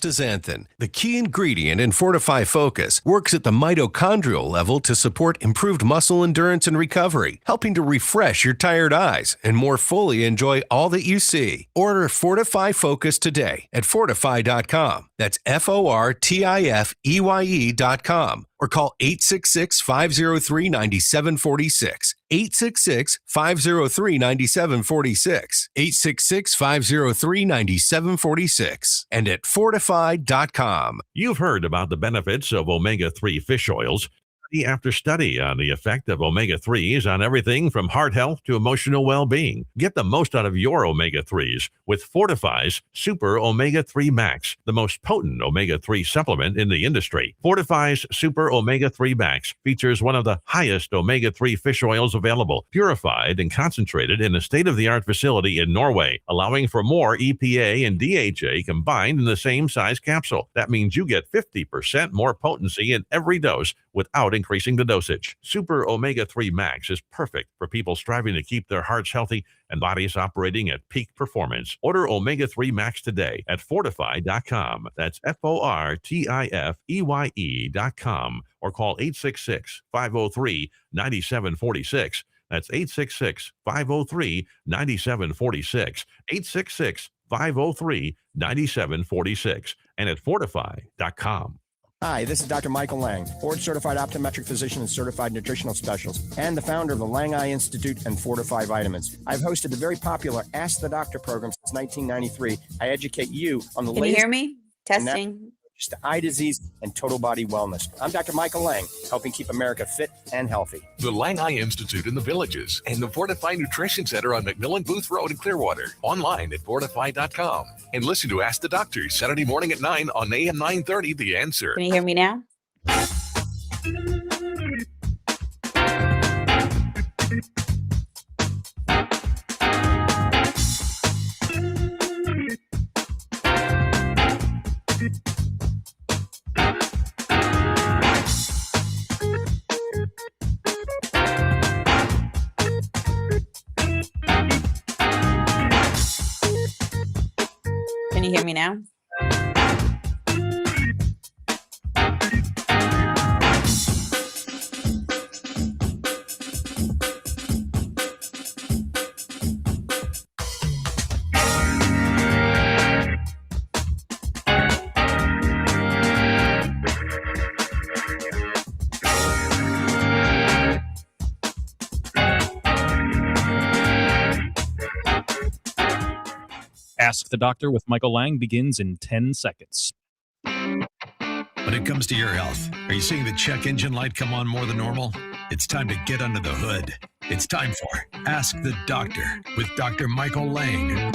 astaxanthin, the key ingredient in Fortifeye Focus, works at the mitochondrial level to support improved muscle endurance and recovery, helping to refresh your tired eyes and more fully enjoy all that you see. Order Fortifeye Focus today at Fortifeye.com. That's Fortifeye.com. Or call 866-503-9746. 866-503-9746. 866-503-9746. And at Fortifeye.com. You've heard about the benefits of omega-3 fish oils. Study after study on the effect of omega-3s on everything from heart health to emotional well-being. Get the most out of your omega-3s with Fortifeye's Super Omega-3 Max, the most potent omega-3 supplement in the industry. Fortifeye's Super Omega-3 Max features one of the highest omega-3 fish oils available, purified and concentrated in a state-of-the-art facility in Norway, allowing for more EPA and DHA combined in the same size capsule. That means you get 50% more potency in every dose without increasing the dosage. Super Omega-3 Max is perfect for people striving to keep their hearts healthy and bodies operating at peak performance. Order Omega-3 Max today at Fortifeye.com. That's Fortifeye.com. Or call 866-503-9746. That's 866-503-9746. 866-503-9746. And at Fortifeye.com. Hi, this is Dr. Michael Lange, board-certified optometric physician and certified nutritional specialist, and the founder of the Lange Eye Institute and Fortifeye Vitamins. I've hosted the very popular Ask the Doctor program since 1993. I educate you on the Can you hear me? Testing. To eye disease and total body wellness. I'm Dr. Michael Lange, helping keep America fit and healthy. The Lange Eye Institute in the Villages and the Fortifeye Nutrition Center on McMillan Booth Road in Clearwater. Online at Fortifeye.com. And listen to Ask the Doctor Saturday morning at 9 on AM 930, The Answer. Can you hear me now? Can you hear me now? Ask the Doctor with Michael Lange begins in 10 seconds. When it comes to your health, are you seeing the check engine light come on more than normal? It's time to get under the hood. It's time for Ask the Doctor with Dr. Michael Lange.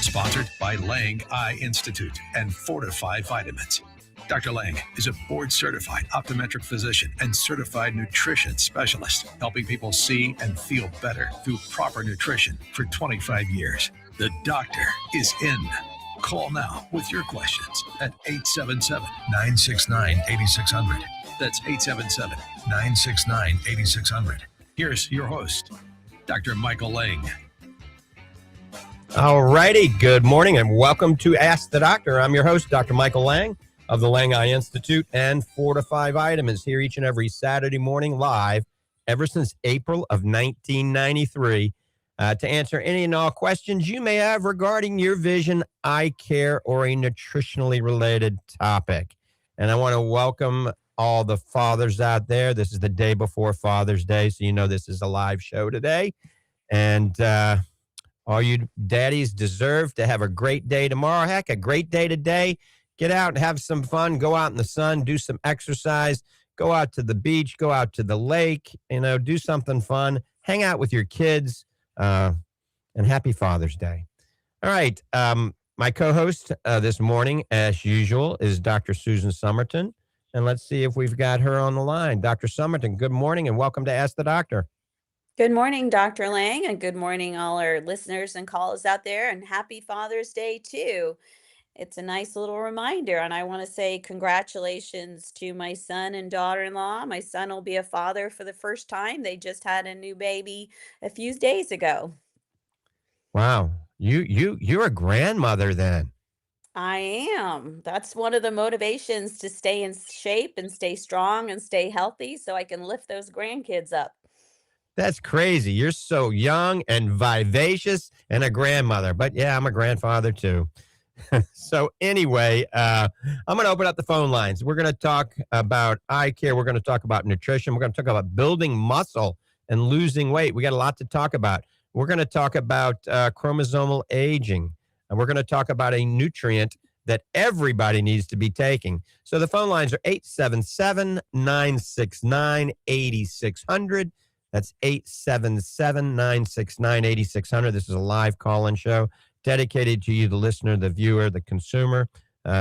Sponsored by Lange Eye Institute and Fortifeye Vitamins. Dr. Lange is a board-certified optometric physician and certified nutrition specialist, helping people see and feel better through proper nutrition for 25 years. The doctor is in. Call now with your questions at 877-969-8600. That's 877-969-8600. Here's your host, Dr. Michael Lange. All righty. Good morning and welcome to Ask the Doctor. I'm your host, Dr. Michael Lange of the Lange Eye Institute and Fortifeye Vitamins, here each and every Saturday morning live ever since April of 1993 to answer any and all questions you may have regarding your vision, eye care, or a nutritionally related topic. And I want to welcome all the fathers out there. This is the day before Father's Day, so you know this is a live show today. And all you daddies deserve to have a great day tomorrow. Heck, a great day today. Get out and have some fun. Go out in the sun, do some exercise, go out to the beach, go out to the lake, do something fun, hang out with your kids, and happy Father's Day. All right. My co-host this morning, as usual, is Dr. Susan Summerton. And let's see if we've got her on the line. Dr. Summerton, good morning and welcome to Ask the Doctor. Good morning, Dr. Lange, and good morning, all our listeners and callers out there, and happy Father's Day, too. It's a nice little reminder, and I want to say congratulations to my son and daughter-in-law. My son will be a father for the first time. They just had a new baby a few days ago. Wow. You're a grandmother then. I am. That's one of the motivations to stay in shape and stay strong and stay healthy so I can lift those grandkids up. That's crazy. You're so young and vivacious and a grandmother. But yeah, I'm a grandfather too. So anyway, I'm going to open up the phone lines. We're going to talk about eye care. We're going to talk about nutrition. We're going to talk about building muscle and losing weight. We got a lot to talk about. We're going to talk about chromosomal aging. And we're going to talk about a nutrient that everybody needs to be taking. So the phone lines are 877-969-8600. That's 877-969-8600. This is a live call-in show dedicated to you, the listener, the viewer, the consumer.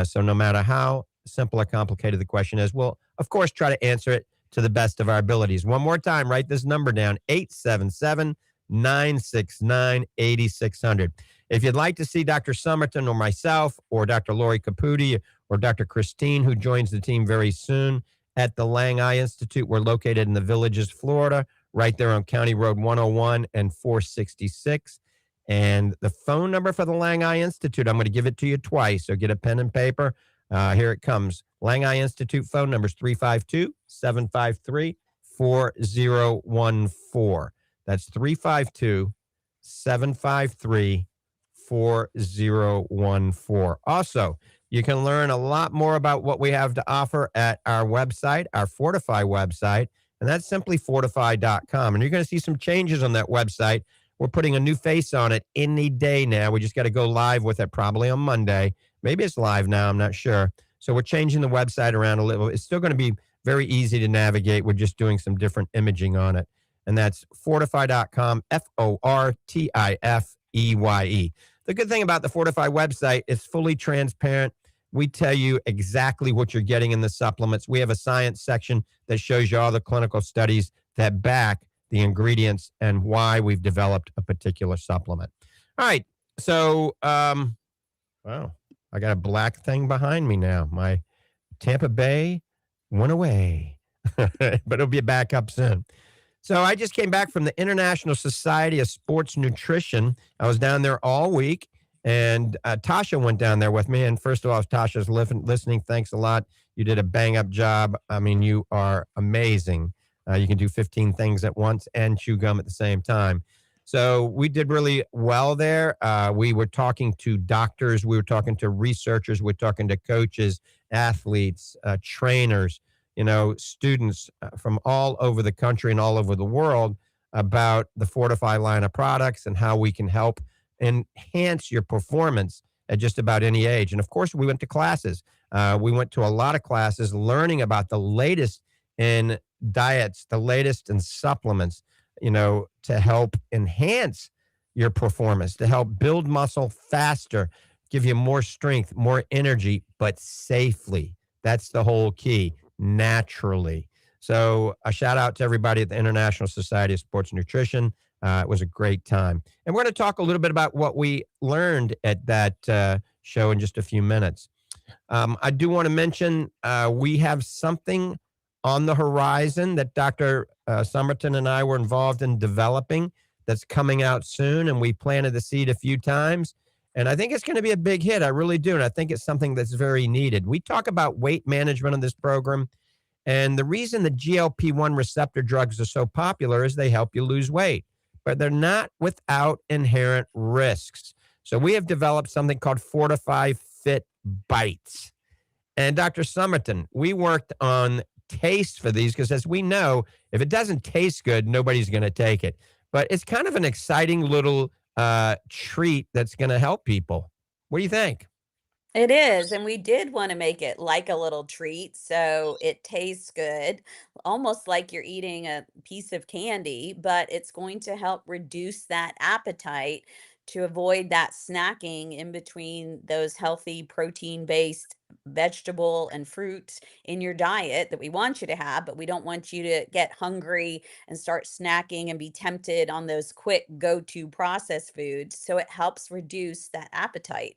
So no matter how simple or complicated the question is, we'll, of course, try to answer it to the best of our abilities. One more time, write this number down, 877-969-8600. If you'd like to see Dr. Summerton or myself or Dr. Lori Caputi or Dr. Christine, who joins the team very soon at the Lange Eye Institute, we're located in the Villages, Florida, right there on County Road 101 and 466. And the phone number for the Lange Eye Institute, I'm going to give it to you twice, so get a pen and paper. Here it comes. Lange Eye Institute phone number is 352-753-4014. That's 352-753-4014. Also, you can learn a lot more about what we have to offer at our website, our Fortifeye website, and that's simply fortifeye.com. And you're going to see some changes on that website. We're putting a new face on it any day now. We just got to go live with it probably on Monday. Maybe it's live now. I'm not sure. So we're changing the website around a little. It's still going to be very easy to navigate. We're just doing some different imaging on it. And that's fortifeye.com, Fortifeye. The good thing about the Fortifeye website, it's fully transparent. We tell you exactly what you're getting in the supplements. We have a science section that shows you all the clinical studies that back the ingredients and why we've developed a particular supplement. All right. So, wow, I got a black thing behind me now. My Tampa Bay went away, but it'll be back up soon. So I just came back from the International Society of Sports Nutrition. I was down there all week. And Tasha went down there with me. And first of all, if Tasha's listening, thanks a lot. You did a bang-up job. I mean, you are amazing. You can do 15 things at once and chew gum at the same time. So we did really well there. We were talking to doctors. We were talking to researchers. We were talking to coaches, athletes, trainers, students from all over the country and all over the world about the Fortifeye line of products and how we can help enhance your performance at just about any age. And of course, we went to classes. We went to a lot of classes learning about the latest in diets, the latest in supplements, to help enhance your performance, to help build muscle faster, give you more strength, more energy, but safely. That's the whole key, naturally. So a shout out to everybody at the International Society of Sports Nutrition. It was a great time. And we're going to talk a little bit about what we learned at that show in just a few minutes. I do want to mention we have something on the horizon that Dr. Summerton and I were involved in developing that's coming out soon, and we planted the seed a few times. And I think it's going to be a big hit. I really do. And I think it's something that's very needed. We talk about weight management in this program. And the reason the GLP-1 receptor drugs are so popular is they help you lose weight, but they're not without inherent risks. So we have developed something called Fortifeye Fit Bites. And Dr. Summerton, we worked on taste for these because, as we know, if it doesn't taste good, nobody's going to take it. But it's kind of an exciting little treat that's going to help people. What do you think? It is, and we did want to make it like a little treat, so it tastes good, almost like you're eating a piece of candy, but it's going to help reduce that appetite to avoid that snacking in between those healthy protein-based vegetable and fruit in your diet that we want you to have, but we don't want you to get hungry and start snacking and be tempted on those quick go-to processed foods. So it helps reduce that appetite.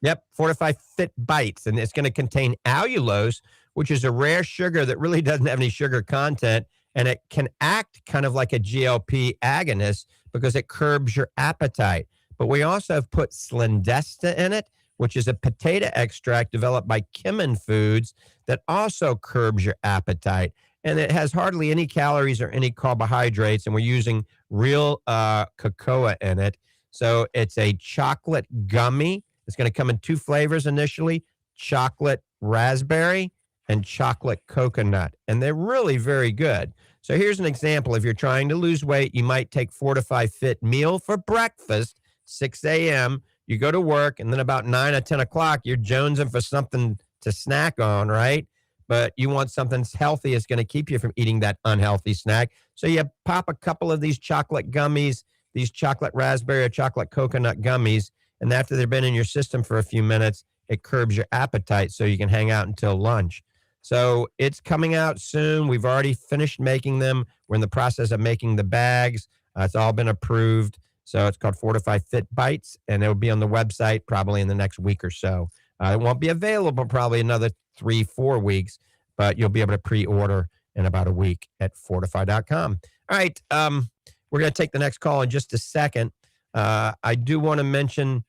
Yep, Fortifeye Fit Bites, and it's going to contain allulose, which is a rare sugar that really doesn't have any sugar content, and it can act kind of like a GLP agonist because it curbs your appetite. But we also have put Slendesta in it, which is a potato extract developed by Kimmin Foods that also curbs your appetite. And it has hardly any calories or any carbohydrates, and we're using real cocoa in it. So it's a chocolate gummy. It's going to come in 2 flavors initially, chocolate raspberry and chocolate coconut. And they're really very good. So here's an example. If you're trying to lose weight, you might take Fortifeye Fit meal for breakfast, 6 a.m. You go to work, and then about 9 or 10 o'clock, you're jonesing for something to snack on, right? But you want something healthy that's going to keep you from eating that unhealthy snack. So you pop a couple of these chocolate gummies, these chocolate raspberry or chocolate coconut gummies, and after they've been in your system for a few minutes, it curbs your appetite so you can hang out until lunch. So it's coming out soon. We've already finished making them. We're in the process of making the bags. It's all been approved. So it's called Fortifeye Fit Bites, and it'll be on the website probably in the next week or so. It won't be available probably another 3-4 weeks, but you'll be able to pre-order in about a week at fortifeye.com. All right. We're going to take the next call in just a second. I do want to mention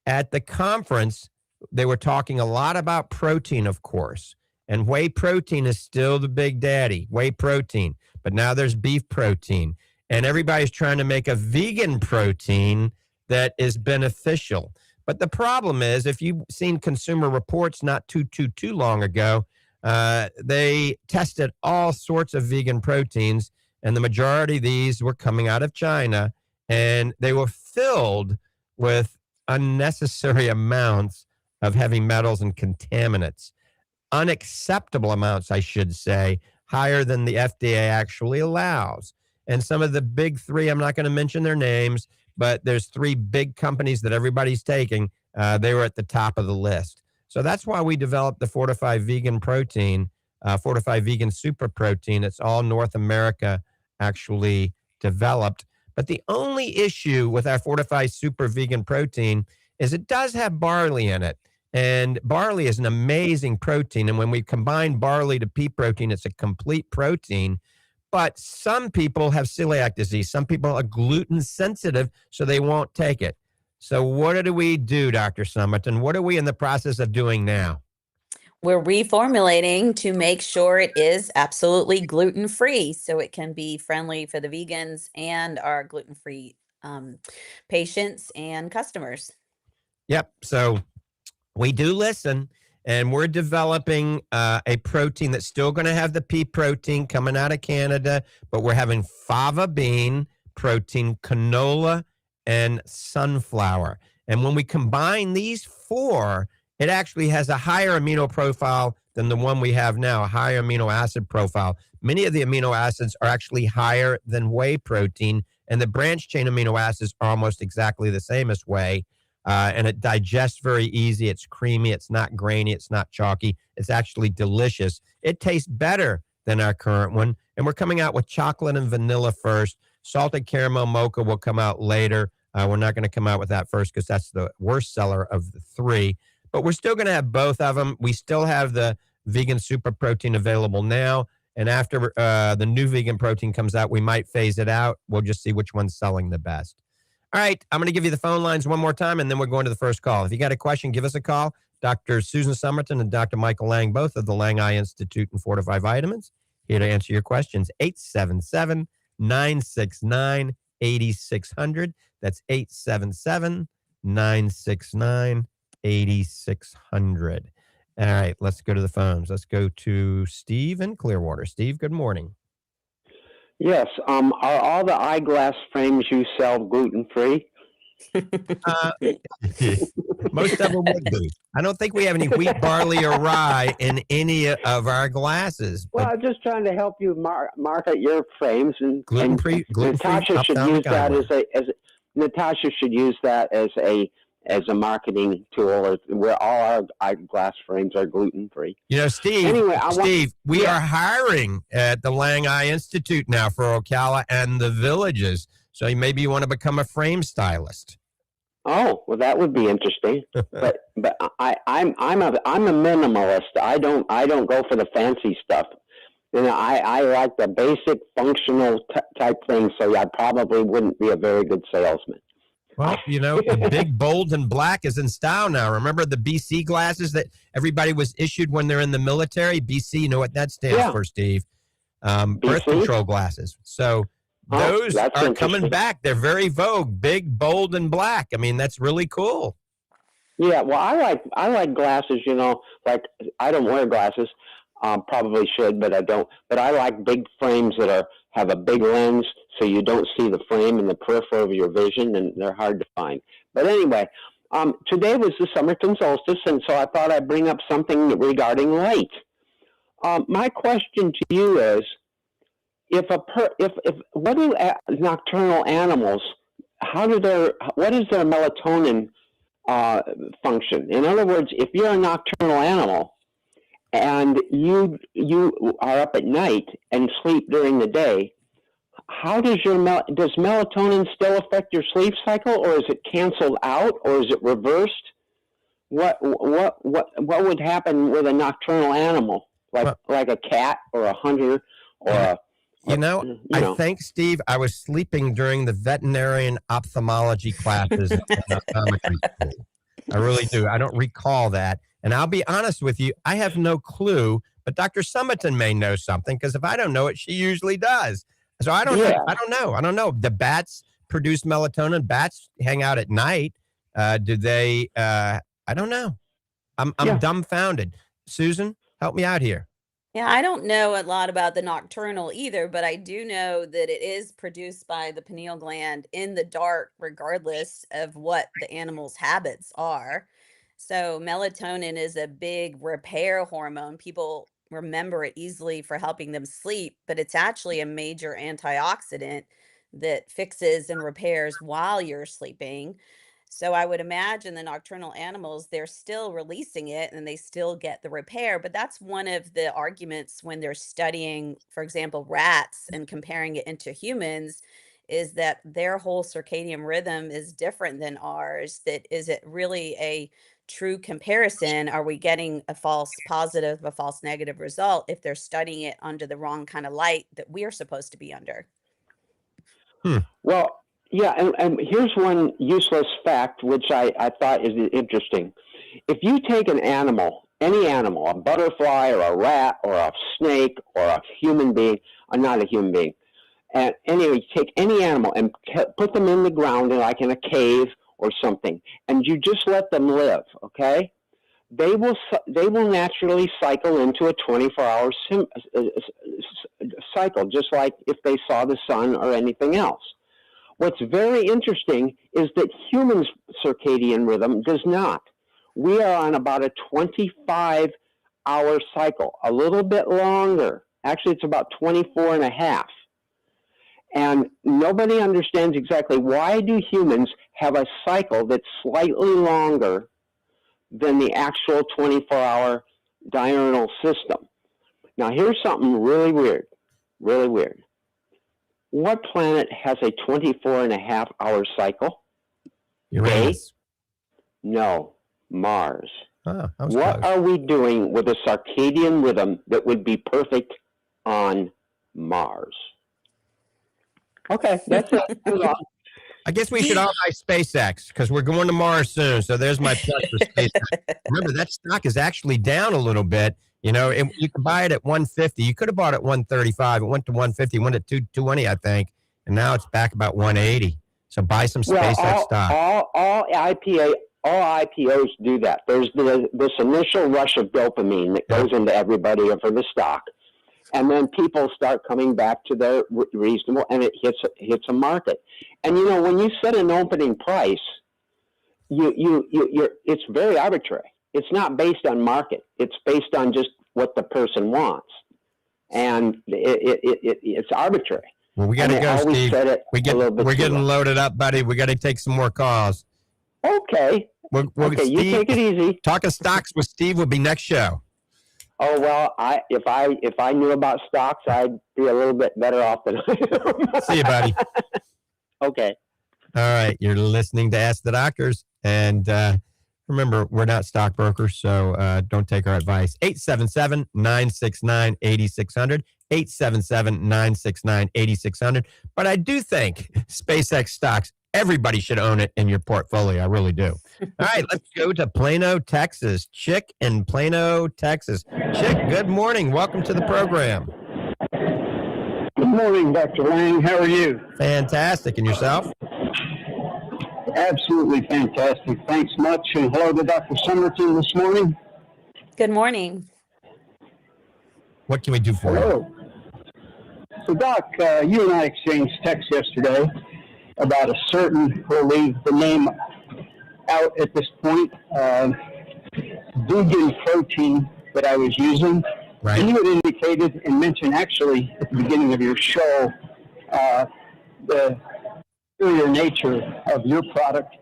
at the conference, they were talking a lot about protein, of course, and whey protein is still the big daddy, whey protein, but now there's beef protein, and everybody's trying to make a vegan protein that is beneficial. But the problem is, if you've seen Consumer Reports not too long ago, they tested all sorts of vegan proteins, and the majority of these were coming out of China, and they were filled with unnecessary amounts of heavy metals and contaminants. Unacceptable amounts, I should say, higher than the FDA actually allows. And some of the big 3, I'm not going to mention their names, but there's 3 big companies that everybody's taking. They were at the top of the list. So that's why we developed the Fortifeye Vegan Protein, Fortifeye Vegan Super Protein. It's all North America actually developed. But the only issue with our Fortifeye Super Vegan Protein is it does have barley in it. And barley is an amazing protein. And when we combine barley to pea protein, it's a complete protein. But some people have celiac disease. Some people are gluten sensitive, so they won't take it. So what do we do, Dr. Summerton? What are we in the process of doing now? We're reformulating to make sure it is absolutely gluten-free, so it can be friendly for the vegans and our gluten-free patients and customers. Yep. So we do listen, and we're developing a protein that's still going to have the pea protein coming out of Canada, but we're having fava bean protein, canola, and sunflower. And when we combine these 4, it actually has a higher amino profile than the one we have now, a higher amino acid profile. Many of the amino acids are actually higher than whey protein, and the branch chain amino acids are almost exactly the same as whey. And it digests very easy. It's creamy. It's not grainy. It's not chalky. It's actually delicious. It tastes better than our current one. And we're coming out with chocolate and vanilla first. Salted caramel mocha will come out later. We're not going to come out with that first because that's the worst seller of the 3. But we're still going to have both of them. We still have the vegan super protein available now. And after the new vegan protein comes out, we might phase it out. We'll just see which one's selling the best. All right, I'm going to give you the phone lines one more time, and then we're going to the first call. If you got a question, give us a call. Dr. Susan Summerton and Dr. Michael Lange, both of the Lange Eye Institute and Fortifeye Vitamins, here to answer your questions. 877-969-8600. That's 877-969-8600. All right, let's go to the phones. Let's go to Steve in Clearwater. Steve, good morning. Yes. Are all the eyeglass frames you sell gluten-free? Most of them would be. I don't think we have any wheat, barley, or rye in any of our glasses. Well, I'm just trying to help you market your frames, and gluten-free. Natasha should use that Natasha should use that as a marketing tool, where all our eyeglass frames are gluten-free. You know, Steve, we are hiring at the Lange Eye Institute now for Ocala and the Villages. So maybe you want to become a frame stylist. Oh, well, that would be interesting. but I'm a minimalist. I don't go for the fancy stuff. You know, I like the basic functional type things. So I probably wouldn't be a very good salesman. Well, the big, bold, and black is in style now. Remember the BC glasses that everybody was issued when they're in the military? BC, you know what that stands for, Steve? Birth control glasses. So those are coming back. They're very vogue. Big, bold, and black. I mean, that's really cool. Yeah, well, I like glasses. Like I don't wear glasses. Probably should, but I don't. But I like big frames that have a big lens, so you don't see the frame in the peripheral of your vision, and they're hard to find. But anyway, today was the Summerton solstice, and so I thought I'd bring up something regarding light. My question to you is, what do nocturnal animals? What is their melatonin function? In other words, if you're a nocturnal animal and you are up at night and sleep during the day, how does does melatonin still affect your sleep cycle, or is it canceled out, or is it reversed? What would happen with a nocturnal animal, like a cat or a hunter or I think, Steve, I was sleeping during the veterinarian ophthalmology classes in optometry school. I really do. I don't recall that. And I'll be honest with you, I have no clue, but Dr. Summerton may know something, because if I don't know it, she usually does. So I don't know. The bats produce melatonin. Bats hang out at night. Do they? I don't know. I'm dumbfounded. Susan, help me out here. Yeah, I don't know a lot about the nocturnal either, but I do know that it is produced by the pineal gland in the dark, regardless of what the animal's habits are. So melatonin is a big repair hormone. People remember it easily for helping them sleep, but it's actually a major antioxidant that fixes and repairs while you're sleeping. So I would imagine the nocturnal animals, they're still releasing it and they still get the repair. But that's one of the arguments when they're studying, for example, rats and comparing it into humans, is that their whole circadian rhythm is different than ours. That is it really a true comparison? Are we getting a false positive, a false negative result if they're studying it under the wrong kind of light that we're supposed to be under? Well, yeah, and here's one useless fact, which I thought is interesting. If you take an animal, any animal, a butterfly or a rat or a snake or a human being, or not a human being, and anyway, take any animal and put them in the ground, like in a cave or something, and you just let them live, okay? They will naturally cycle into a 24-hour cycle, just like if they saw the sun or anything else. What's very interesting is that humans' circadian rhythm does not. We are on about a 25-hour cycle, a little bit longer. Actually, it's about 24 and a half. And nobody understands exactly why do humans have a cycle that's slightly longer than the actual 24-hour diurnal system. Now, here's something really weird, really weird. What planet has a 24 and a half hour cycle? Uranus. No, Mars. What are we doing with a circadian rhythm that would be perfect on Mars? Okay, that's it. I guess we should all buy SpaceX, because we're going to Mars soon. So there's my plug for SpaceX. Remember, that stock is actually down a little bit. You can buy it at 150. You could have bought it at 135. It went to 150, went at 220, I think. And now it's back about 180. So buy some SpaceX stock. All IPOs do that. There's this initial rush of dopamine that goes into everybody for the stock. And then people start coming back to their reasonable, and it hits a market. And when you set an opening price, it's very arbitrary. It's not based on market. It's based on just what the person wants, and it's arbitrary. Well, we got to go, Steve. We're getting loaded up, buddy. We got to take some more calls. Okay. Steve, you take it easy. Talking stocks with Steve will be next show. Oh well, if I knew about stocks, I'd be a little bit better off than I am. See you, buddy. Okay. All right, you're listening to Ask the Doctors, and remember, we're not stockbrokers, so don't take our advice. 877-969-8600, 877-969-8600. But I do think SpaceX stocks, everybody should own it in your portfolio. I really do. All right, let's go to Plano, Texas. Chick in Plano, Texas. Chick, good morning. Welcome to the program. Good morning, Dr. Lang. How are you? Fantastic. And yourself? Absolutely fantastic. Thanks much. And hello to Dr. Summerton this morning. Good morning. What can we do for you? Hello. So, Doc, you and I exchanged texts yesterday about a certain, we'll leave the name out at this point, vegan protein that I was using. Right. And you had indicated and mentioned actually at the beginning of your show the superior nature of your product.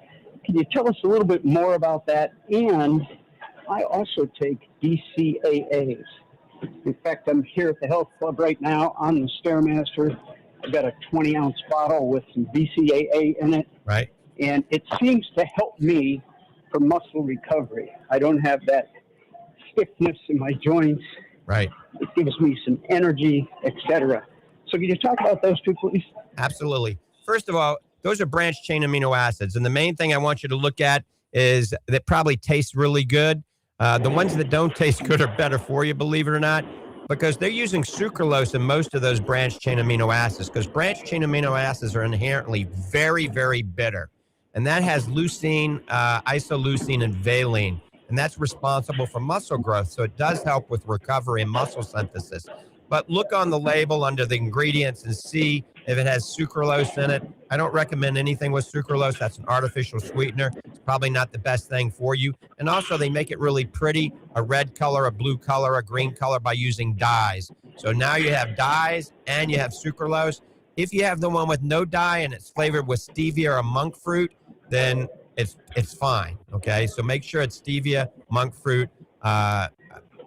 Can you tell us a little bit more about that? And I also take BCAAs. In fact, I'm here at the health club right now on the Stairmaster. I've got a 20-ounce bottle with some BCAA in it. Right. And it seems to help me for muscle recovery. I don't have that stiffness in my joints. Right. It gives me some energy, etc. So can you talk about those two, please? Absolutely. First of all, those are branched chain amino acids. And the main thing I want you to look at is that probably taste really good. The ones that don't taste good are better for you, believe it or not, because they're using sucralose in most of those branched chain amino acids, because branched chain amino acids are inherently very, very bitter. And that has leucine, isoleucine, and valine. And that's responsible for muscle growth. So it does help with recovery and muscle synthesis. But look on the label under the ingredients and see if it has sucralose in it. I don't recommend anything with sucralose. That's an artificial sweetener. It's probably not the best thing for you. And also they make it really pretty, a red color, a blue color, a green color by using dyes. So now you have dyes and you have sucralose. If you have the one with no dye and it's flavored with stevia or monk fruit, then it's fine, okay? So make sure it's stevia, monk fruit,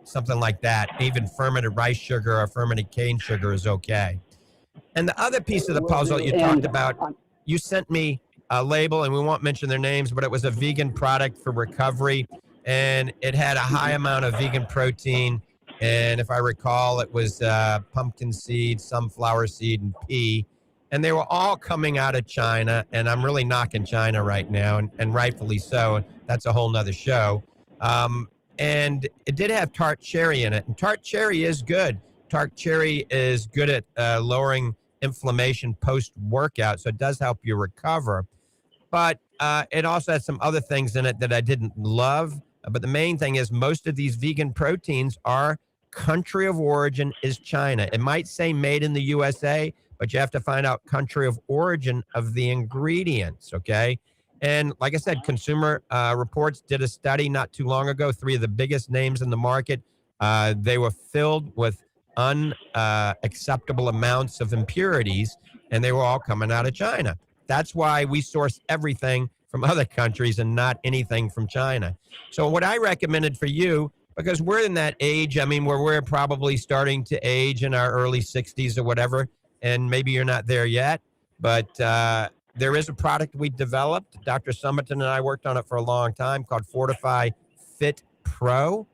something like that. Even fermented rice sugar or fermented cane sugar is okay. And the other piece of the puzzle you talked about, you sent me a label, and we won't mention their names, but it was a vegan product for recovery, and it had a high amount of vegan protein. And if I recall, it was pumpkin seed, sunflower seed, and pea. And they were all coming out of China, and I'm really knocking China right now, and rightfully so. That's a whole nother show. And it did have tart cherry in it, and tart cherry is good. Tart cherry is good at lowering inflammation post-workout, so it does help you recover. But it also has some other things in it that I didn't love. But the main thing is most of these vegan proteins are country of origin is China. It might say made in the USA, but you have to find out country of origin of the ingredients, okay? And like I said, Consumer Reports did a study not too long ago, 3 of the biggest names in the market. They were filled with unacceptable amounts of impurities, and they were all coming out of China. That's why we source everything from other countries and not anything from China. So what I recommended for you, because we're in that age, I mean, where we're probably starting to age in our early 60s or whatever, and maybe you're not there yet, but there is a product we developed. Dr. Summerton and I worked on it for a long time called Fortifeye Fit Pro.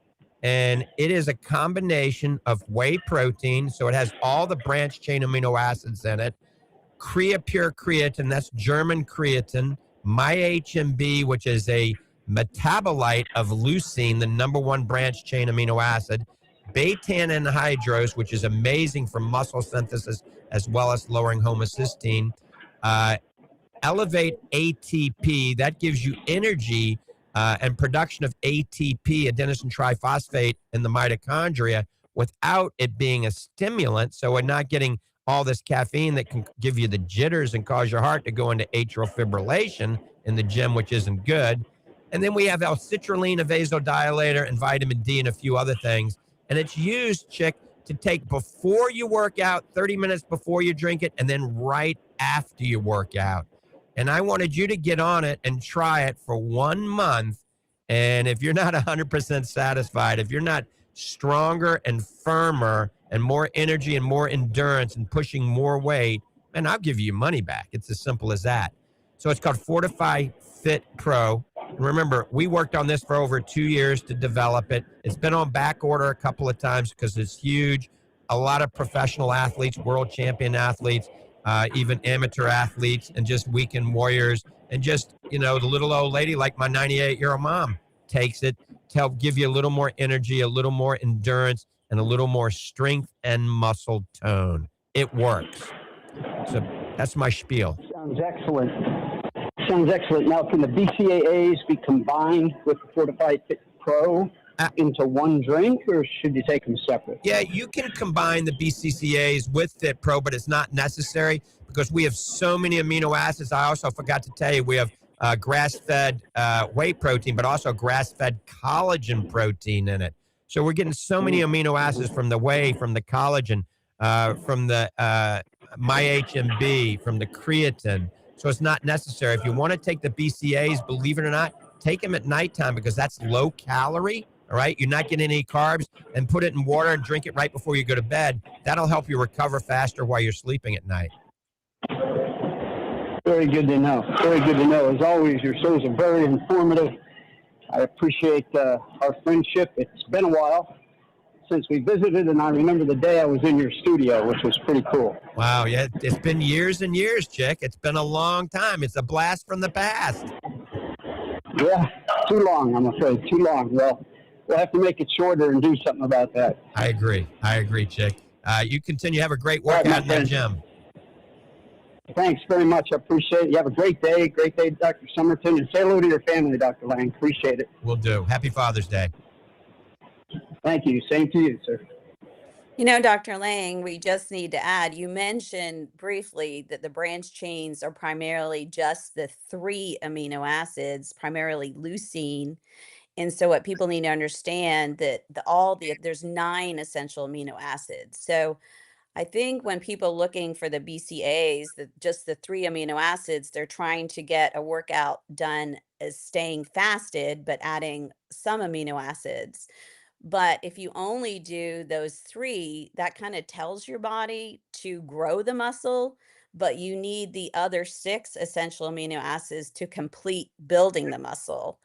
And it is a combination of whey protein. So it has all the branched chain amino acids in it. Pure creatine, that's German creatine. MyHMB, which is a metabolite of leucine, the #1 branched chain amino acid. Beta anhydrous, which is amazing for muscle synthesis as well as lowering homocysteine. Elevate ATP, that gives you energy and production of ATP, adenosine triphosphate, in the mitochondria without it being a stimulant. So we're not getting all this caffeine that can give you the jitters and cause your heart to go into atrial fibrillation in the gym, which isn't good. And then we have L-citrulline, a vasodilator, and vitamin D, and a few other things. And it's used, Chick, to take before you work out, 30 minutes before you drink it, and then right after you work out. And I wanted you to get on it and try it for 1 month. And if you're not 100% satisfied, if you're not stronger and firmer and more energy and more endurance and pushing more weight, and I'll give you your money back. It's as simple as that. So it's called Fortifeye Fit Pro. And remember, we worked on this for over 2 years to develop it. It's been on back order a couple of times because it's huge. a lot of professional athletes, world champion athletes, even amateur athletes, and just weekend warriors, and just, the little old lady like my 98-year-old mom takes it to help give you a little more energy, a little more endurance, and a little more strength and muscle tone. It works. So that's my spiel. Sounds excellent. Sounds excellent. Now, can the BCAAs be combined with the Fortifeye Fit Pro into one drink, or should you take them separate? Yeah, you can combine the BCCAs with Fit Pro, but it's not necessary because we have so many amino acids. I also forgot to tell you, we have grass-fed whey protein, but also grass-fed collagen protein in it. So we're getting so many amino acids from the whey, from the collagen, from the MyHMB, from the creatine. So it's not necessary. If you want to take the BCAAs, believe it or not, take them at nighttime because that's low calorie. All right. You're not getting any carbs, and put it in water and drink it right before you go to bed. That'll help you recover faster while you're sleeping at night. Very good to know. Very good to know. As always, your shows are very informative. I appreciate our friendship. It's been a while since we visited, and I remember the day I was in your studio, which was pretty cool. Wow. Yeah. It's been years and years, Chick. It's been a long time. It's a blast from the past. Yeah. Too long, I'm afraid. Too long. Well, we'll have to make it shorter and do something about that. I agree, Chick. You continue. Have a great workout in the gym. Thanks very much. I appreciate it. You have a great day. Great day, Dr. Summerton. And say hello to your family, Dr. Lange. Appreciate it. Will do. Happy Father's Day. Thank you. Same to you, sir. Dr. Lange, we just need to add, you mentioned briefly that the branched chains are primarily just the 3 amino acids, primarily leucine. And so what people need to understand that there's 9 essential amino acids. So I think when people looking for the BCAAs, just the 3 amino acids, they're trying to get a workout done as staying fasted, but adding some amino acids. But if you only do those 3, that kind of tells your body to grow the muscle, but you need the other 6 essential amino acids to complete building the muscle.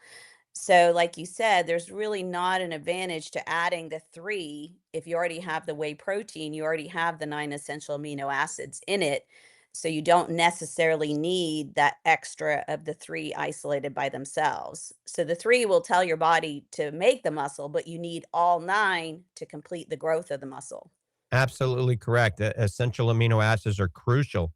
So like you said, there's really not an advantage to adding the 3. If you already have the whey protein, you already have the 9 essential amino acids in it. So you don't necessarily need that extra of the 3 isolated by themselves. So the 3 will tell your body to make the muscle, but you need all 9 to complete the growth of the muscle. Absolutely correct. Essential amino acids are crucial.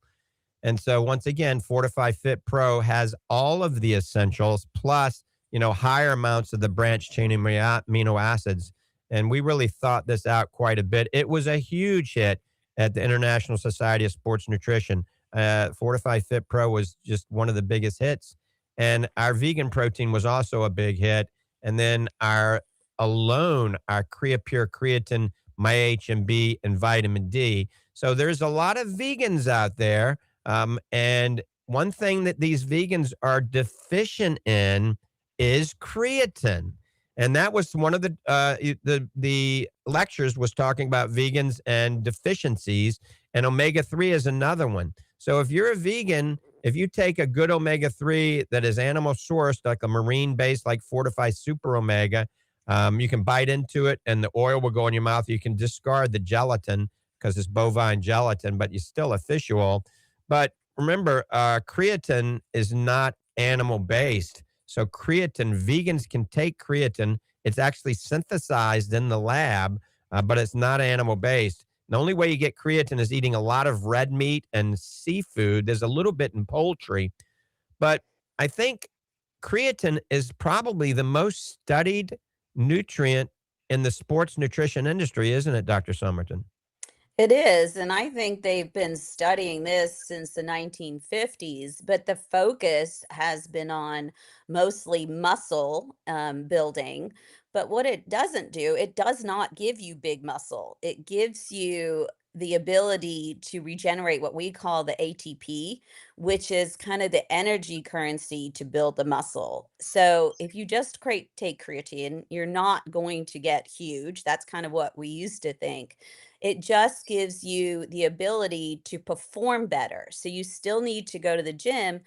And so once again, Fortifeye Fit Pro has all of the essentials plus, higher amounts of the branched chain amino acids. And we really thought this out quite a bit. It was a huge hit at the International Society of Sports Nutrition. Fortifeye Fit Pro was just one of the biggest hits. And our vegan protein was also a big hit. And then our Creapure creatine, MyHMB, and vitamin D. So there's a lot of vegans out there. And one thing that these vegans are deficient in is creatine. And that was one of the lectures was talking about vegans and deficiencies, and omega-3 is another one. So if you're a vegan, if you take a good omega-3 that is animal sourced, like a marine based, like Fortifeye Super Omega, you can bite into it and the oil will go in your mouth. You can discard the gelatin because it's bovine gelatin, but you still a fish oil. But remember, creatine is not animal based. So creatine, vegans can take creatine. It's actually synthesized in the lab, but it's not animal-based. The only way you get creatine is eating a lot of red meat and seafood. There's a little bit in poultry. But I think creatine is probably the most studied nutrient in the sports nutrition industry, isn't it, Dr. Summerton? It is, and I think they've been studying this since the 1950s, but the focus has been on mostly muscle building. But what it doesn't do, it does not give you big muscle. It gives you the ability to regenerate what we call the ATP, which is kind of the energy currency to build the muscle. So if you just take creatine, you're not going to get huge. That's kind of what we used to think. It just gives you the ability to perform better. So you still need to go to the gym,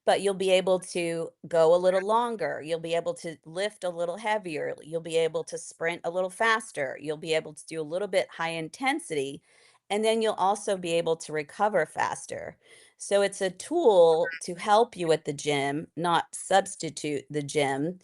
but you'll be able to go a little longer. You'll be able to lift a little heavier. You'll be able to sprint a little faster. You'll be able to do a little bit high intensity. And then you'll also be able to recover faster. So it's a tool to help you at the gym, not substitute the gym.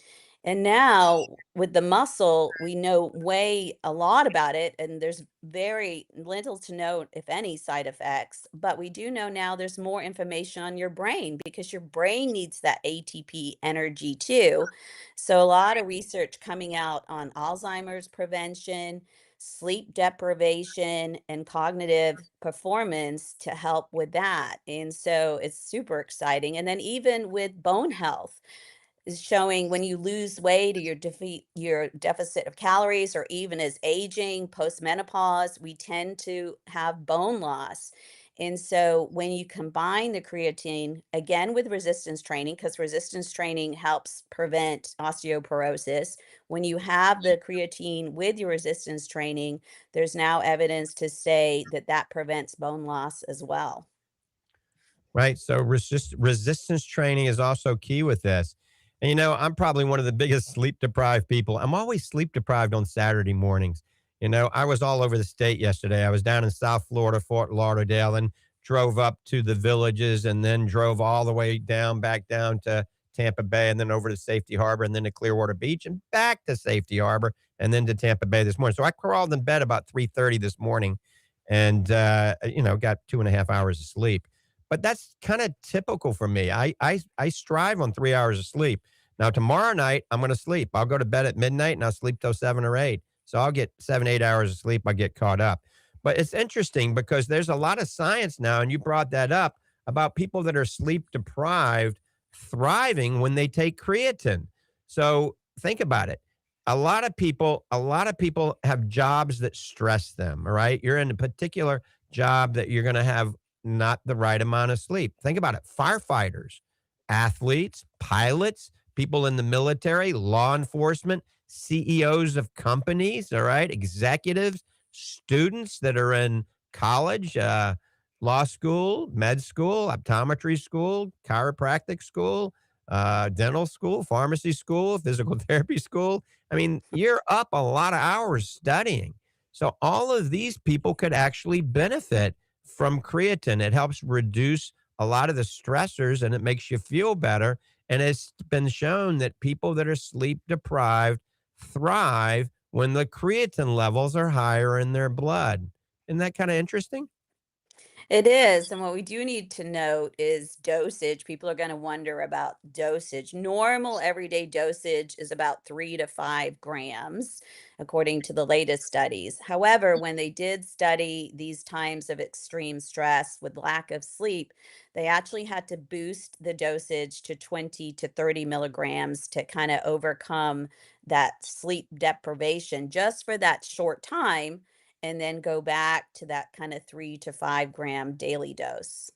And now with the muscle, we know way a lot about it, and there's very little to know, if any, side effects. But we do know now there's more information on your brain because your brain needs that ATP energy too. So a lot of research coming out on Alzheimer's prevention, sleep deprivation, and cognitive performance to help with that. And so it's super exciting. And then even with bone health is showing when you lose weight or your defeat your deficit of calories, or even as aging post-menopause, we tend to have bone loss. And so when you combine the creatine again with resistance training, because resistance training helps prevent osteoporosis, when you have the creatine with your resistance training, there's now evidence to say that that prevents bone loss as well. Right. So resistance training is also key with this. And, I'm probably one of the biggest sleep deprived people. I'm always sleep deprived on Saturday mornings. I was all over the state yesterday. I was down in South Florida, Fort Lauderdale, and drove up to the villages and then drove all the way back down to Tampa Bay and then over to Safety Harbor and then to Clearwater Beach and back to Safety Harbor and then to Tampa Bay this morning. So I crawled in bed about 3:30 this morning and, got 2.5 hours of sleep. But that's kind of typical for me. I strive on 3 hours of sleep. Now, tomorrow night, I'm going to sleep. I'll go to bed at midnight and I'll sleep till 7 or 8. So I'll get 7, 8 hours of sleep. I get caught up. But it's interesting because there's a lot of science now, and you brought that up, about people that are sleep deprived thriving when they take creatine. So think about it. A lot of people have jobs that stress them, all right? You're in a particular job that you're going to have not the right amount of sleep. Think about it. Firefighters, athletes, pilots, people in the military, law enforcement, CEOs of companies, all right, executives, students that are in college, law school, med school, optometry school, chiropractic school, dental school, pharmacy school, physical therapy school. I mean, you're up a lot of hours studying. So all of these people could actually benefit from creatine. It helps reduce a lot of the stressors and it makes you feel better. And it's been shown that people that are sleep deprived thrive when the creatine levels are higher in their blood. Isn't that kind of interesting? It is. And what we do need to note is dosage. People are going to wonder about dosage. Normal everyday dosage is about 3 to 5 grams, according to the latest studies. However, when they did study these times of extreme stress with lack of sleep, they actually had to boost the dosage to 20 to 30 milligrams to kind of overcome that sleep deprivation just for that short time, and then go back to that kind of 3 to 5 gram daily dose.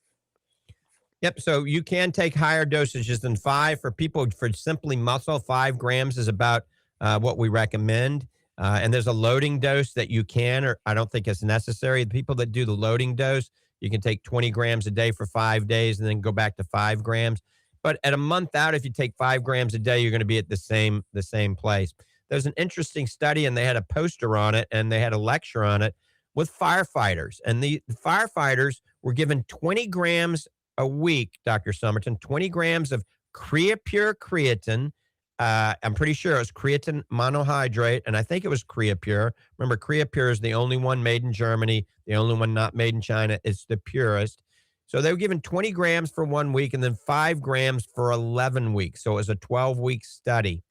Yep. So you can take higher dosages than 5 for people for simply muscle. 5 grams is about what we recommend. And there's a loading dose that you can, or I don't think it's necessary. The people that do the loading dose, you can take 20 grams a day for 5 days and then go back to 5 grams. But at a month out, if you take 5 grams a day, you're going to be at the same place. There's an interesting study, and they had a poster on it, and they had a lecture on it with firefighters. And the firefighters were given 20 grams a week, Dr. Summerton, 20 grams of Creapure creatine. I'm pretty sure it was creatine monohydrate, and I think it was Creapure. Remember, Creapure is the only one made in Germany, the only one not made in China. It's the purest. So they were given 20 grams for 1 week and then 5 grams for 11 weeks. So it was a 12-week study.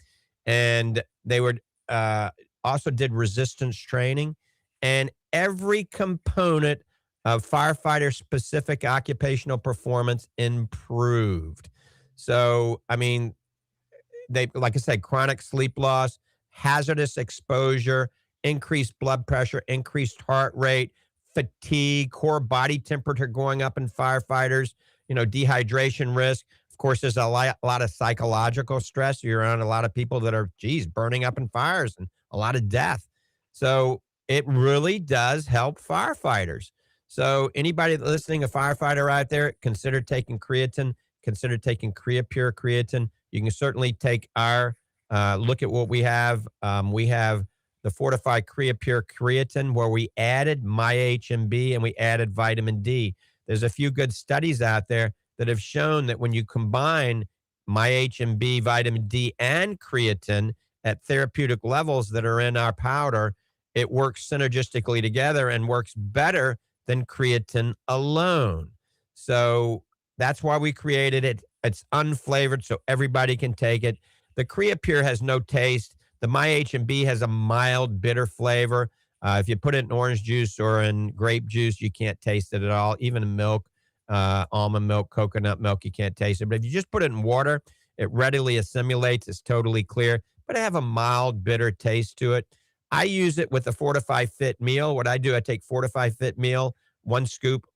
And they were also did resistance training, and every component of firefighter-specific occupational performance improved. So, I mean, they, like I said, chronic sleep loss, hazardous exposure, increased blood pressure, increased heart rate, fatigue, core body temperature going up in firefighters, dehydration risk. Of course, there's a lot of psychological stress. You're around a lot of people that are, burning up in fires and a lot of death. So it really does help firefighters. So anybody listening, a firefighter out there, consider taking creatine, consider taking Creapure Creatine. You can certainly take our, look at what we have. We have the Fortifeye Creapure Creatine, where we added MyHMB and we added vitamin D. There's a few good studies out there that have shown that when you combine MyHMB, vitamin D, and creatine at therapeutic levels that are in our powder, it works synergistically together and works better than creatine alone. So that's why we created it. It's unflavored, so everybody can take it. The Creapure has no taste. The MyHMB has a mild, bitter flavor. If you put it in orange juice or in grape juice, you can't taste it at all. Even in milk, almond milk, coconut milk, you can't taste it. But if you just put it in water, it readily assimilates. It's totally clear, but it have a mild, bitter taste to it. I use it with the Fortifeye Fit meal. What I do, I take Fortifeye Fit meal, one scoop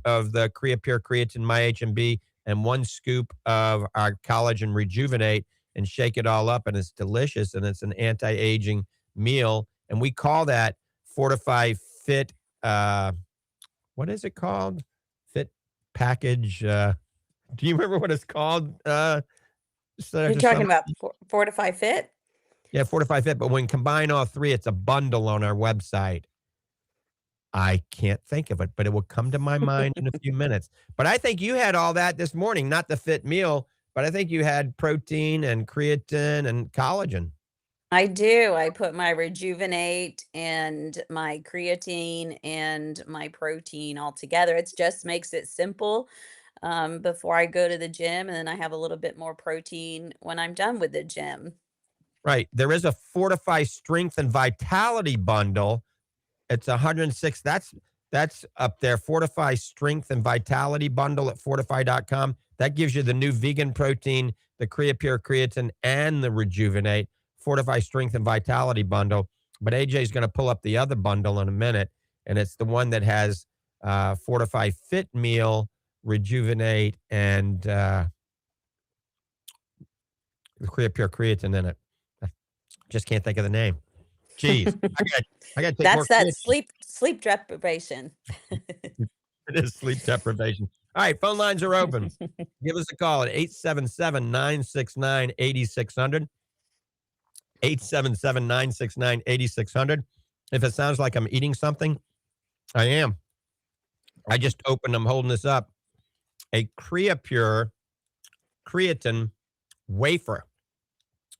of the Creapure Creatine MyHMB, and 1 scoop of our Collagen Rejuvenate, and shake it all up, and it's delicious, and it's an anti-aging meal. And we call that Fortifeye Fit, what is it called? Fit Package. Do you remember what it's called? You're talking about Fortifeye Fit? Yeah, Fortifeye Fit. But when combine all three, it's a bundle on our website. I can't think of it, but it will come to my mind in a few minutes. But I think you had all that this morning, not the Fit meal, but I think you had protein and creatine and collagen. I do. I put my Rejuvenate and my creatine and my protein all together. It just makes it simple before I go to the gym, and then I have a little bit more protein when I'm done with the gym. Right. There is a Fortifeye Strength and Vitality bundle. It's 106. That's up there. Fortifeye Strength and Vitality bundle at fortifeye.com. That gives you the new vegan protein, the Creapure Creatine, and the Rejuvenate. Fortifeye Strength and Vitality bundle. But AJ is going to pull up the other bundle in a minute, and it's the one that has Fortifeye Fit meal, Rejuvenate, and the Creapure Creatine in it. Just can't think of the name. Jeez, I got to take That's more that creatine. sleep deprivation. It is sleep deprivation. All right, phone lines are open. Give us a call at 877-969-8600. 877-969-8600. If it sounds like I'm eating something, I am. I just opened, I'm holding this up, a Creapure Creatine wafer.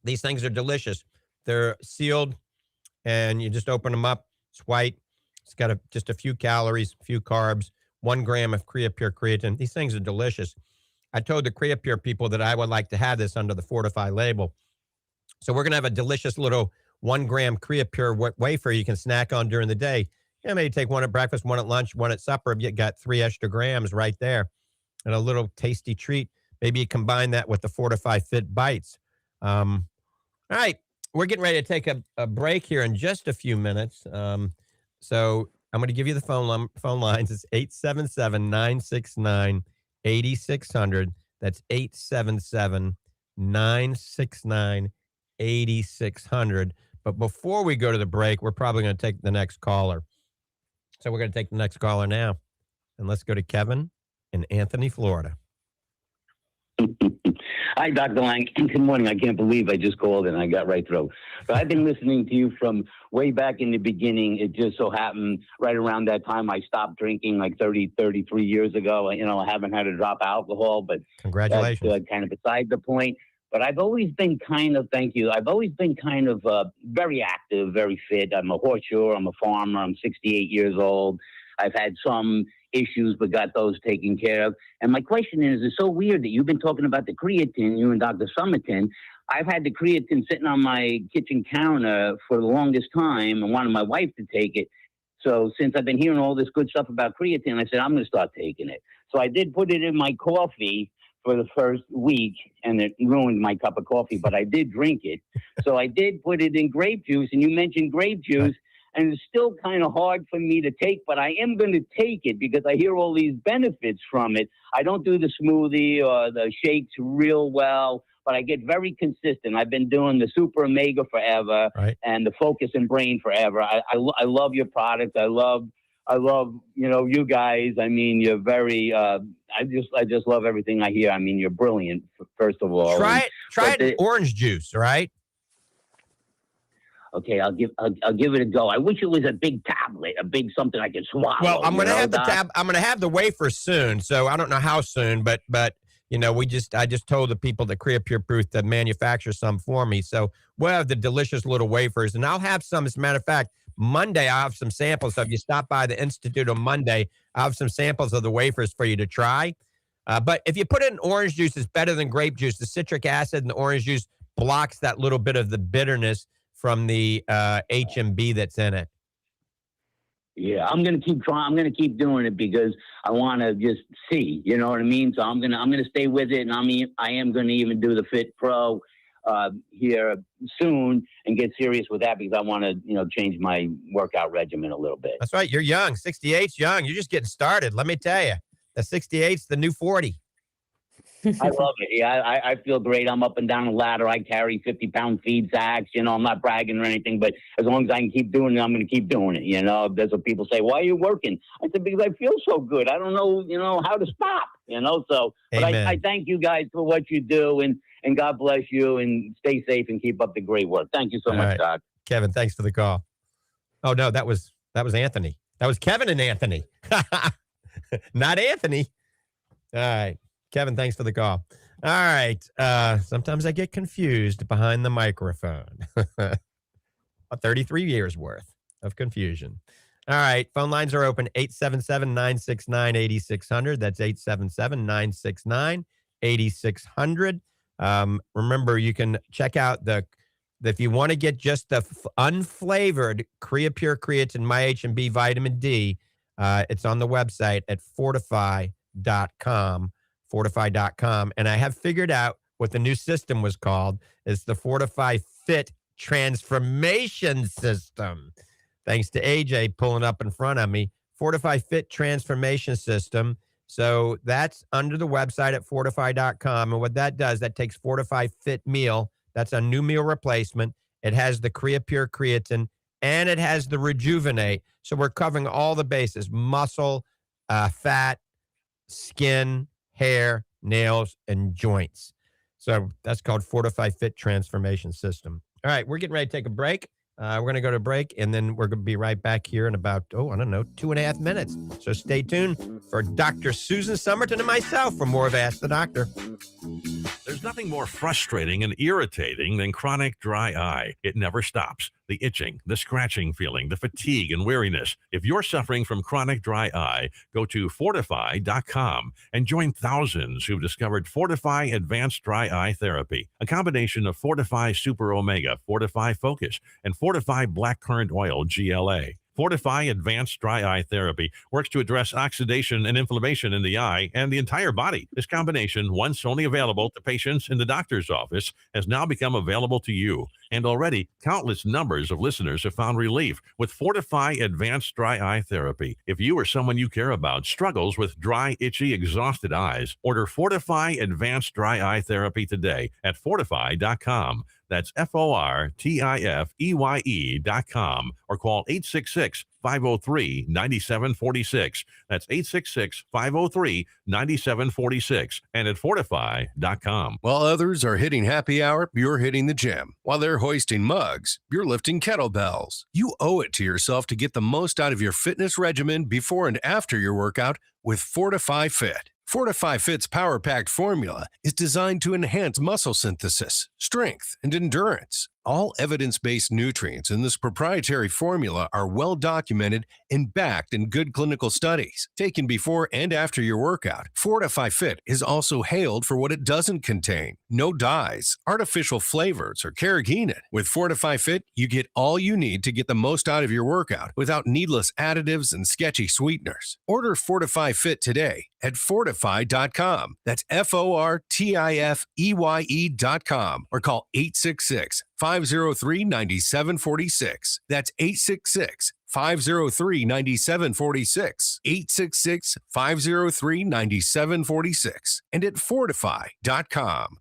These things are delicious. They're sealed, and you just open them up. It's white. It's got just a few calories, a few carbs, 1 gram of Creapure Creatine. These things are delicious. I told the Creapure people that I would like to have this under the Fortifeye label. So we're going to have a delicious little 1 gram Creapure wafer you can snack on during the day. Yeah, maybe take one at breakfast, one at lunch, one at supper. You got 3 extra grams right there, and a little tasty treat. Maybe you combine that with the Fortifeye Fit Bites. All right, we're getting ready to take a break here in just a few minutes. So I'm going to give you the phone lines. It's 877-969-8600. That's 877-969-8600. But before we go to the break, we're probably going to take the next caller. So we're going to take the next caller now. And let's go to Kevin in Anthony, Florida. Hi, Dr. Lange. Good morning. I can't believe I just called and I got right through. So I've been listening to you from way back in the beginning. It just so happened right around that time I stopped drinking like 33 years ago. I haven't had to drop alcohol, but congratulations. That's kind of beside the point. But I've always been thank you. I've always been very active, very fit. I'm a horseshoer. I'm a farmer. I'm 68 years old. I've had some issues, but got those taken care of. And my question is, it's so weird that you've been talking about the creatine, you and Dr. Summerton. I've had the creatine sitting on my kitchen counter for the longest time and wanted my wife to take it. So since I've been hearing all this good stuff about creatine, I said, I'm going to start taking it. So I did put it in my coffee for the first week, and it ruined my cup of coffee, but I did drink it. So I did put it in grape juice, and you mentioned grape juice. And it's still kind of hard for me to take, but I am going to take it because I hear all these benefits from it. I don't do the smoothie or the shakes real well, but I get very consistent. I've been doing the Super Omega forever and the Focus and Brain forever. I love your product. I love I love, you guys. I mean, you're very, I just love everything I hear. I mean, you're brilliant, first of all. Try it in orange juice, all right? Okay, I'll give it a go. I wish it was a big tablet, a big something I could swallow. Well, I'm going to have I'm going to have the wafer soon, so I don't know how soon, but I just told the people that Creapure Proof to manufacture some for me, so we'll have the delicious little wafers, and I'll have some. As a matter of fact, Monday I'll have some samples. So if you stop by the Institute on Monday, I'll have some samples of the wafers for you to try. But if you put it in orange juice, it's better than grape juice. The citric acid in the orange juice blocks that little bit of the bitterness from the HMB that's in it. Yeah, I'm gonna keep trying. I'm gonna keep doing it because I want to just see. You know what I mean? So I'm gonna stay with it, and I am gonna even do the Fit Pro here soon and get serious with that because I want to change my workout regimen a little bit. That's right. You're young. 68's young. You're just getting started. Let me tell you, the 68's the new 40. I love it. Yeah, I feel great. I'm up and down the ladder. I carry 50-pound feed sacks. I'm not bragging or anything, but as long as I can keep doing it, I'm going to keep doing it. That's what people say. Why are you working? I said, because I feel so good. I don't know, how to stop, So, but I thank you guys for what you do, and God bless you, and stay safe and keep up the great work. Thank you so much, Doc. Kevin, thanks for the call. Oh, no, that was Anthony. That was Kevin and Anthony. Not Anthony. All right. Kevin, thanks for the call. All right. Sometimes I get confused behind the microphone. 33 years worth of confusion. All right. Phone lines are open. 877-969-8600. That's 877-969-8600. Remember, you can check out if you want to get just the unflavored Creapure Creatine MyHMB Vitamin D, it's on the website at Fortifeye.com. Fortifeye.com. And I have figured out what the new system was called. It's the Fortifeye Fit Transformation System. Thanks to AJ pulling up in front of me. Fortifeye Fit Transformation System. So that's under the website at Fortifeye.com. And what that does, that takes Fortifeye Fit Meal. That's a new meal replacement. It has the Creapure Creatine, and it has the Rejuvenate. So we're covering all the bases: muscle, fat, skin, hair, nails, and joints. So that's called Fortifeye Fit Transformation System. All right, we're getting ready to take a break. We're going to go to break, and then we're going to be right back here in about, 2.5 minutes. So stay tuned for Dr. Susan Summerton and myself for more of Ask the Doctor. There's nothing more frustrating and irritating than chronic dry eye. It never stops. The itching, the scratching feeling, the fatigue and weariness. If you're suffering from chronic dry eye, go to Fortifeye.com and join thousands who've discovered Fortifeye Advanced Dry Eye Therapy, a combination of Fortifeye Super Omega, Fortifeye Focus, and Fortifeye Blackcurrant Oil GLA. Fortifeye Advanced Dry Eye Therapy works to address oxidation and inflammation in the eye and the entire body. This combination, once only available to patients in the doctor's office, has now become available to you. And already, countless numbers of listeners have found relief with Fortifeye Advanced Dry Eye Therapy. If you or someone you care about struggles with dry, itchy, exhausted eyes, order Fortifeye Advanced Dry Eye Therapy today at Fortifeye.com. That's Fortifeye.com, or call 866-503-9746. That's 866-503-9746, and at Fortifeye.com. While others are hitting happy hour, you're hitting the gym. While they're hoisting mugs, you're lifting kettlebells. You owe it to yourself to get the most out of your fitness regimen before and after your workout with Fortifeye Fit. Fortifeye Fit's power-packed formula is designed to enhance muscle synthesis, strength, and endurance. All evidence-based nutrients in this proprietary formula are well documented and backed in good clinical studies. Taken before and after your workout, Fortifeye Fit is also hailed for what it doesn't contain: no dyes, artificial flavors, or carrageenan. With Fortifeye Fit, you get all you need to get the most out of your workout without needless additives and sketchy sweeteners. Order Fortifeye Fit today at Fortifeye.com. That's Fortifeye.com, or call 866-503-9746. That's 866-503-9746. 866-503-9746. And at Fortifeye.com.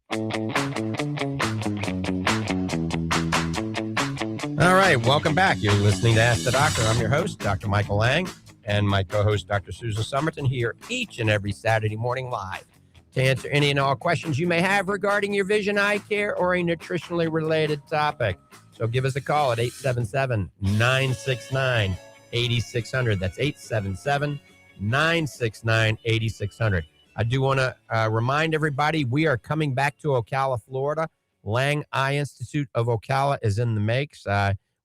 All right, welcome back. You're listening to Ask the Doctor. I'm your host, Dr. Michael Lange. and my co-host, Dr. Susan Summerton, here each and every Saturday morning live to answer any and all questions you may have regarding your vision, eye care, or a nutritionally related topic. So give us a call at 877-969-8600. That's 877-969-8600. I do want to remind everybody we are coming back to Ocala, Florida. Lange Eye Institute of Ocala is in the makes.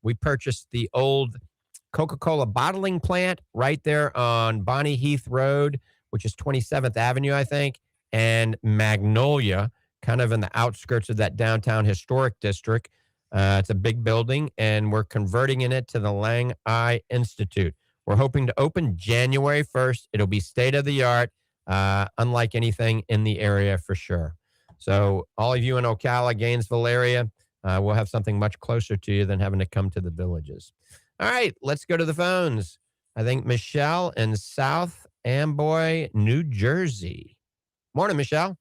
We purchased the old Coca-Cola bottling plant right there on Bonnie Heath Road, which is 27th Avenue, I think, and Magnolia, kind of in the outskirts of that downtown historic district. It's a big building, and we're converting it to the Lange Eye Institute. We're hoping to open January 1st. It'll be state-of-the-art, unlike anything in the area for sure. So all of you in Ocala, Gainesville area, we'll have something much closer to you than having to come to the villages. All right, let's go to the phones. I think Michelle in South Amboy, New Jersey. Morning, Michelle.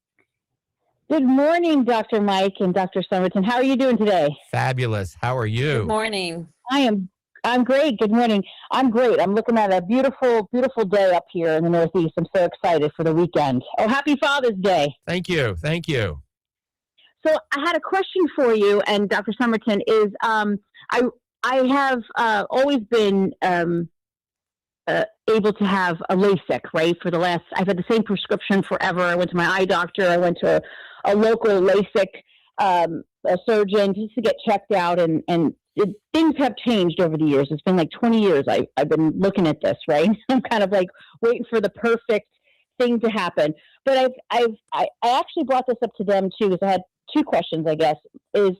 Good morning, Dr. Mike and Dr. Summerton. How are you doing today? Fabulous. How are you? Good morning. I'm great. Good morning. I'm great. I'm looking at a beautiful, beautiful day up here in the Northeast. I'm so excited for the weekend. Oh, happy Father's Day. Thank you. Thank you. So I had a question for you, and Dr. Summerton is, I have always been able to have a LASIK, right? I've had the same prescription forever. I went to my eye doctor. I went to a local LASIK surgeon just to get checked out, and things have changed over the years. It's been like 20 years I've been looking at this, right? I'm kind of like waiting for the perfect thing to happen. But I actually brought this up to them too, because I had two questions, I guess, is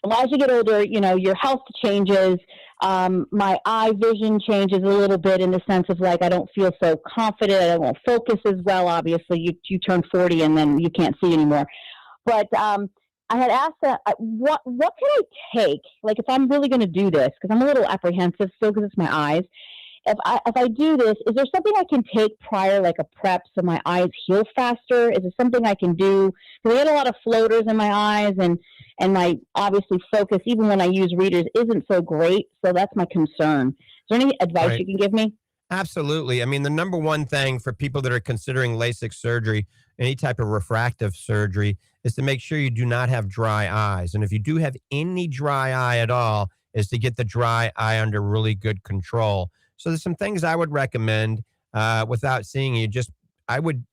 as you get older, your health changes. My eye vision changes a little bit in the sense of like, I don't feel so confident. I won't focus as well. Obviously you turn 40 and then you can't see anymore. But, I had asked what can I take? Like if I'm really going to do this, because I'm a little apprehensive still because it's my eyes. If I do this, is there something I can take prior, like a prep, so my eyes heal faster? Is it something I can do? Because I get a lot of floaters in my eyes, and my obviously focus, even when I use readers, isn't so great. So that's my concern. Is there any advice you can give me? Absolutely. I mean, the number one thing for people that are considering LASIK surgery, any type of refractive surgery, is to make sure you do not have dry eyes. And if you do have any dry eye at all, is to get the dry eye under really good control. So there's some things I would recommend without seeing you. I would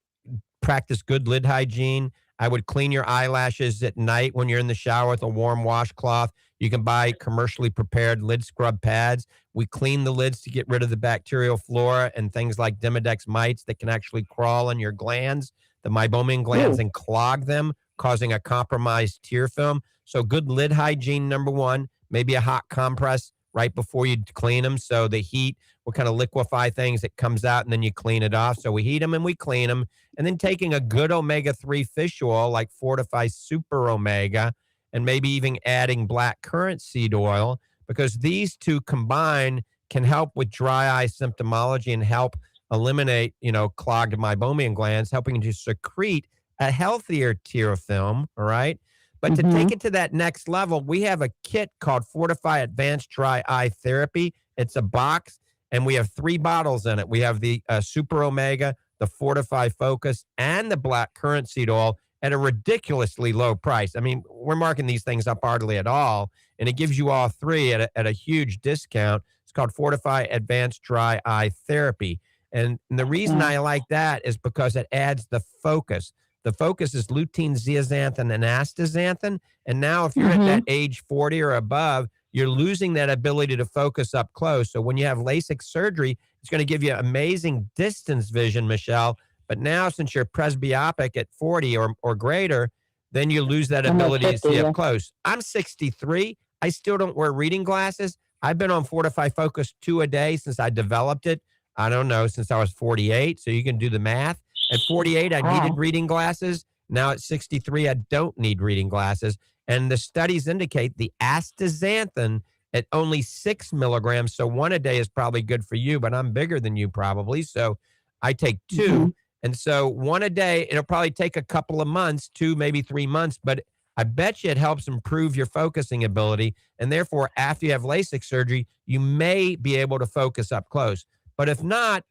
practice good lid hygiene. I would clean your eyelashes at night when you're in the shower with a warm washcloth. You can buy commercially prepared lid scrub pads. We clean the lids to get rid of the bacterial flora and things like Demodex mites that can actually crawl in your glands, the meibomian glands, and clog them, causing a compromised tear film. So good lid hygiene, number one. Maybe a hot compress right before you clean them, so the heat will kind of liquefy things. It comes out, and then you clean it off. So we heat them and we clean them. And then taking a good omega-3 fish oil like Fortifeye Super Omega, and maybe even adding black currant seed oil, because these two combined can help with dry eye symptomology and help eliminate, clogged meibomian glands, helping to secrete a healthier tear film, all right? But to take it to that next level, we have a kit called Fortifeye Advanced Dry Eye Therapy. It's a box, and we have 3 bottles in it. We have the Super Omega, the Fortifeye Focus, and the black currant seed oil at a ridiculously low price. I mean, we're marking these things up hardly at all, and it gives you all 3 at a huge discount. It's called Fortifeye Advanced Dry Eye Therapy. And the reason I like that is because it adds the focus. The focus is lutein, zeaxanthin, and astaxanthin. And now if you're at that age 40 or above, you're losing that ability to focus up close. So when you have LASIK surgery, it's going to give you amazing distance vision, Michelle. But now since you're presbyopic at 40 or greater, then you lose that ability to see up close. I'm 63. I still don't wear reading glasses. I've been on Fortifeye Focus 2 a day since I developed it. I don't know, since I was 48. So you can do the math. At 48, I needed reading glasses. Now at 63, I don't need reading glasses. And the studies indicate the astaxanthin at only 6 milligrams. So 1 a day is probably good for you, but I'm bigger than you probably. So I take 2. And so 1 a day, it'll probably take a couple of months, 2, maybe 3 months, but I bet you it helps improve your focusing ability. And therefore, after you have LASIK surgery, you may be able to focus up close. But if not,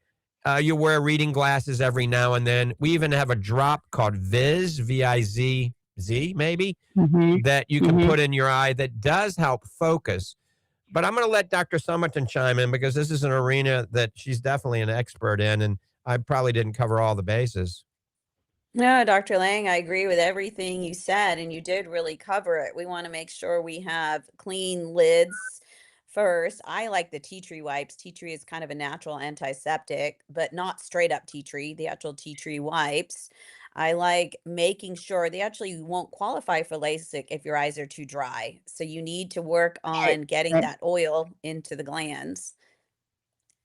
you wear reading glasses every now and then. We even have a drop called Viz, V-I-Z-Z, maybe, that you can put in your eye that does help focus. But I'm going to let Dr. Summerton chime in because this is an arena that she's definitely an expert in, and I probably didn't cover all the bases. No, Dr. Lang, I agree with everything you said, and you did really cover it. We want to make sure we have clean lids first. I like the tea tree wipes. Tea tree is kind of a natural antiseptic, but not straight up tea tree, the actual tea tree wipes. I like making sure they actually won't qualify for LASIK if your eyes are too dry. So you need to work on getting that oil into the glands.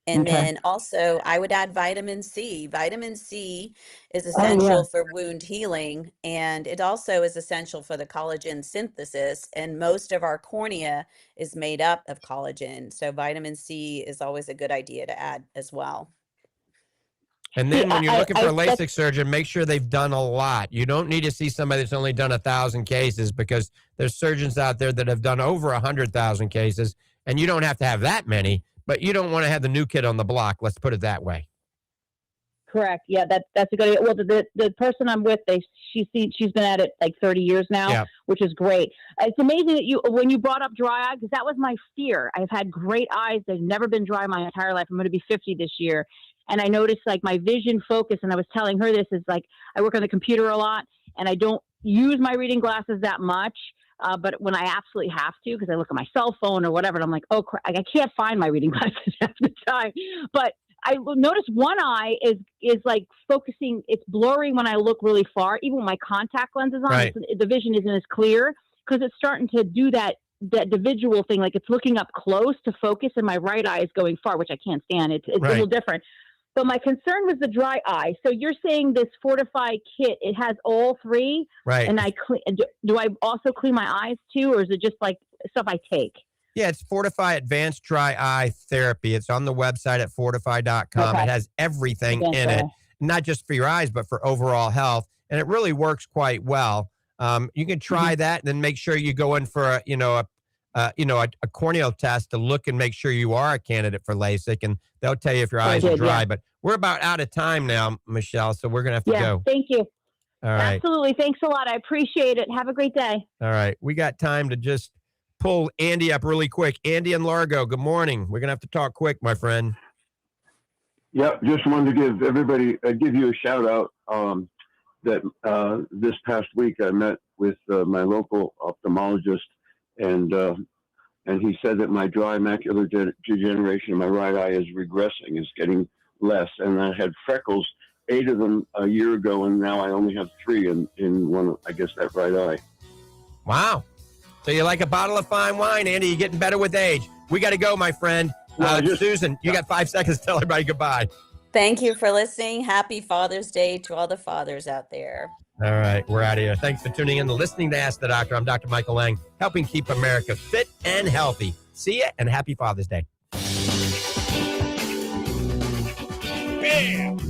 And then also, I would add vitamin C. Vitamin C is essential for wound healing, and it also is essential for the collagen synthesis. And most of our cornea is made up of collagen. So vitamin C is always a good idea to add as well. And then when you're looking for a LASIK surgeon, make sure they've done a lot. You don't need to see somebody that's only done 1,000 cases because there's surgeons out there that have done over 100,000 cases, and you don't have to have that many. But you don't want to have the new kid on the block. Let's put it that way. Correct. Yeah, that's a good idea. Well, the person I'm with, she's been at it like 30 years now, which is great. It's amazing that when you brought up dry eye, because that was my fear. I've had great eyes. They've never been dry my entire life. I'm going to be 50 this year. And I noticed like my vision focus, and I was telling her this, is like I work on the computer a lot, and I don't use my reading glasses that much. But when I absolutely have to, because I look at my cell phone or whatever, and I'm like, oh, crap, I can't find my reading glasses half the time. But I will notice one eye is like focusing. It's blurring when I look really far. Even when my contact lens is on, the vision isn't as clear because it's starting to do that individual thing. Like it's looking up close to focus, and my right eye is going far, which I can't stand. It's a little different. But my concern was the dry eye. So you're saying this Fortifeye kit, it has all three? Right. And do I also clean my eyes too, or is it just like stuff I take? Yeah, it's Fortifeye Advanced Dry Eye Therapy. It's on the website at fortifeye.com. It has everything in it, not just for your eyes, but for overall health. And it really works quite well. You can try that and then make sure you go in for a corneal test to look and make sure you are a candidate for LASIK, and they'll tell you if your eyes are dry. But we're about out of time now, Michelle, so we're going to have to go. Thank you. All right. Absolutely. Thanks a lot. I appreciate it. Have a great day. All right. We got time to just pull Andy up really quick. Andy in Largo, good morning. We're going to have to talk quick, my friend. Yep. Just wanted to give you a shout out that this past week I met with my local ophthalmologist, and he said that my dry macular degeneration in my right eye is regressing, is getting less. And I had freckles, 8 of them a year ago, and now I only have 3 in one, I guess, that right eye. Wow. So you like a bottle of fine wine, Andy. You're getting better with age. We got to go, my friend. Susan, you got 5 seconds to tell everybody goodbye. Thank you for listening. Happy Father's Day to all the fathers out there. All right, we're out of here. Thanks for tuning in and listening to Ask the Doctor. I'm Dr. Michael Lang, helping keep America fit and healthy. See ya, and happy Father's Day. Bam!